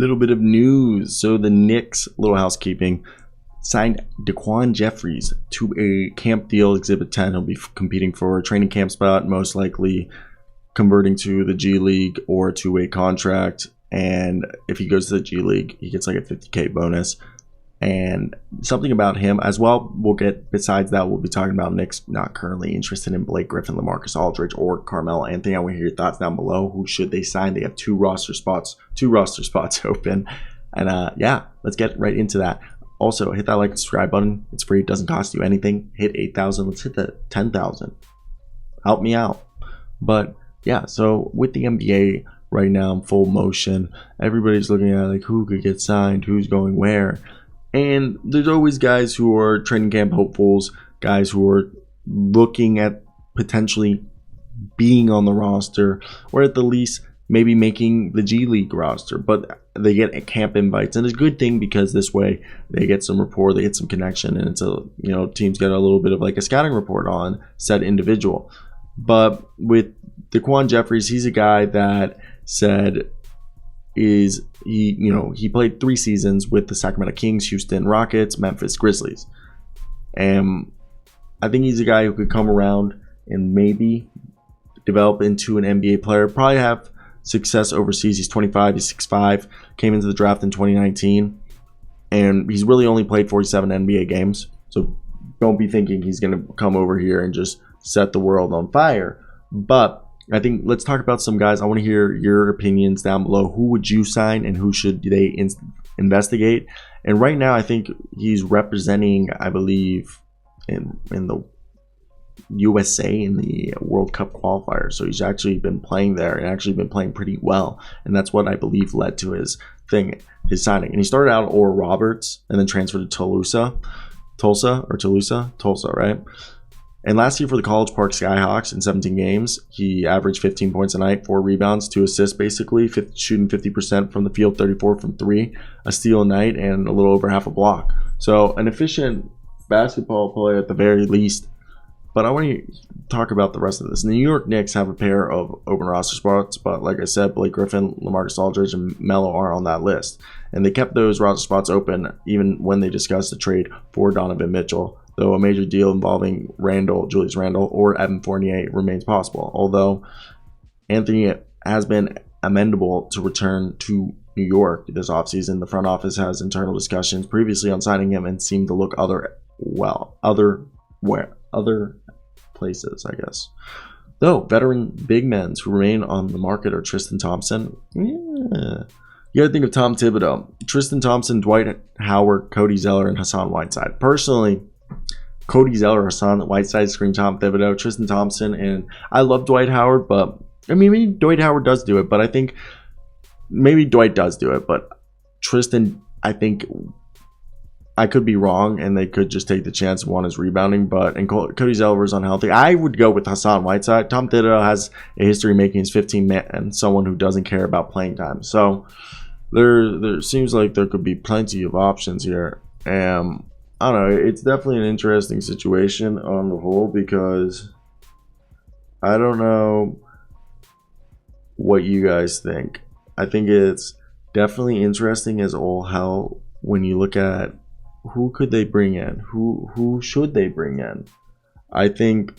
little bit of news. So the Knicks, little housekeeping, signed Daquan Jeffries to a camp deal, Exhibit 10. He'll be competing for a training camp spot, most likely converting to the G League or to a contract. And if he goes to the G League, he gets like a $50K bonus. And something about him as well, we'll get, besides that, we'll be talking about Knicks not currently interested in Blake Griffin, LaMarcus Aldridge, or Carmelo Anthony. I want to hear your thoughts down below. Who should they sign? They have two roster spots open. And yeah, let's get right into that. Also, hit that like and subscribe button. It's free. It doesn't cost you anything. Hit 8,000. Let's hit the 10,000. Help me out. But yeah, so with the NBA right now in full motion, everybody's looking at like who could get signed, who's going where. And there's always guys who are training camp hopefuls, guys who are looking at potentially being on the roster, or at the least maybe making the G League roster, but they get camp invites, and it's a good thing because this way they get some rapport, they get some connection, and it's a, you know, teams get a little bit of like a scouting report on said individual. But with Daquan Jeffries, he's a guy that said he played 3 seasons with the Sacramento Kings, Houston Rockets, Memphis Grizzlies, and I think he's a guy who could come around and maybe develop into an NBA player, probably have success overseas. He's 25, he's 6'5", came into the draft in 2019, and he's really only played 47 NBA games, so don't be thinking he's going to come over here and just set the world on fire. But I think let's talk about some guys. I want to hear your opinions down below. Who would you sign and who should they investigate? And right now I think he's representing, I believe, in the USA in the World Cup qualifier. So he's actually been playing there and actually been playing pretty well. And that's what I believe led to his signing. And he started out at Oral Roberts and then transferred to Tulsa, right? And last year for the College Park Skyhawks in 17 games, he averaged 15 points a night, 4 rebounds, 2 assists basically, shooting 50% from the field, 34 from 3, a steal a night, and a little over half a block. So an efficient basketball player at the very least. But I want to talk about the rest of this. The New York Knicks have a pair of open roster spots, but like I said, Blake Griffin, LaMarcus Aldridge, and Melo are on that list. And they kept those roster spots open even when they discussed the trade for Donovan Mitchell, though a major deal involving Julius Randle, or Evan Fournier remains possible. Although Anthony has been amenable to return to New York this offseason, the front office has internal discussions previously on signing him and seemed to look other places, I guess. Though veteran big men who remain on the market are Tristan Thompson. Yeah. You gotta think of Tom Thibodeau. Tristan Thompson, Dwight Howard, Cody Zeller, and Hassan Whiteside. Personally, Cody Zeller, Hassan Whiteside scream Tom Thibodeau, Tristan Thompson, and I love Dwight Howard, but I mean, maybe Dwight Howard does do it, but I think maybe Dwight does do it, but Tristan, I think I could be wrong, and they could just take the chance of his rebounding, and Cody Zeller is unhealthy. I would go with Hassan Whiteside. Tom Thibodeau has a history making his 15 man and someone who doesn't care about playing time. So there seems like there could be plenty of options here. I don't know. It's definitely an interesting situation on the whole because I don't know what you guys think. I think it's definitely interesting as all hell when you look at who could they bring in? Who should they bring in? I think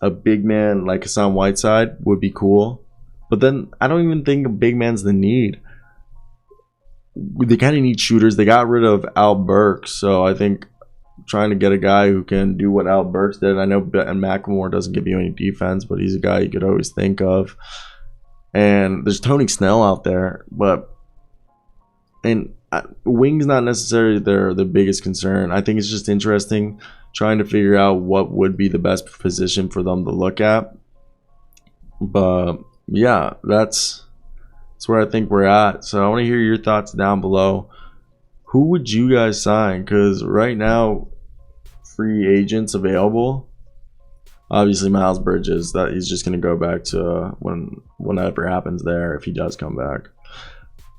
a big man like Hassan Whiteside would be cool. But then I don't even think a big man's the need. They kind of need shooters. They got rid of Al Burks, so I think trying to get a guy who can do what Al Burks did. I know Ben McLemore doesn't give you any defense, but he's a guy you could always think of. And there's Tony Snell out there, and wing's not necessarily the biggest concern. I think it's just interesting trying to figure out what would be the best position for them to look at. But yeah, that's where I think we're at. So I want to hear your thoughts down below. Who would you guys sign? Because right now, free agents available. Obviously, Miles Bridges, that he's just going to go back to whenever happens there if he does come back.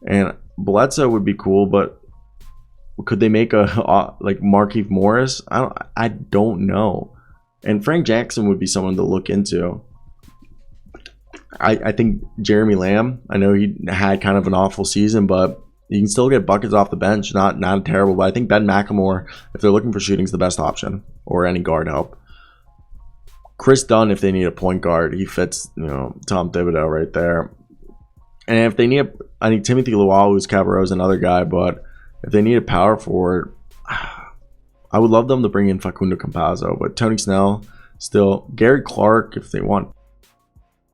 And Bledsoe would be cool, but could they make a like Markieff Morris? I don't know. And Frank Jackson would be someone to look into. I think Jeremy Lamb, I know he had kind of an awful season, but you can still get buckets off the bench. Not terrible, but I think Ben McLemore, if they're looking for shooting, is the best option, or any guard help. Chris Dunn, if they need a point guard, he fits, Tom Thibodeau right there. And if they need, I think Timothy Luwawu, Cabarrot is another guy, but if they need a power forward, I would love them to bring in Facundo Campazzo, but Tony Snell, still. Gary Clark, if they want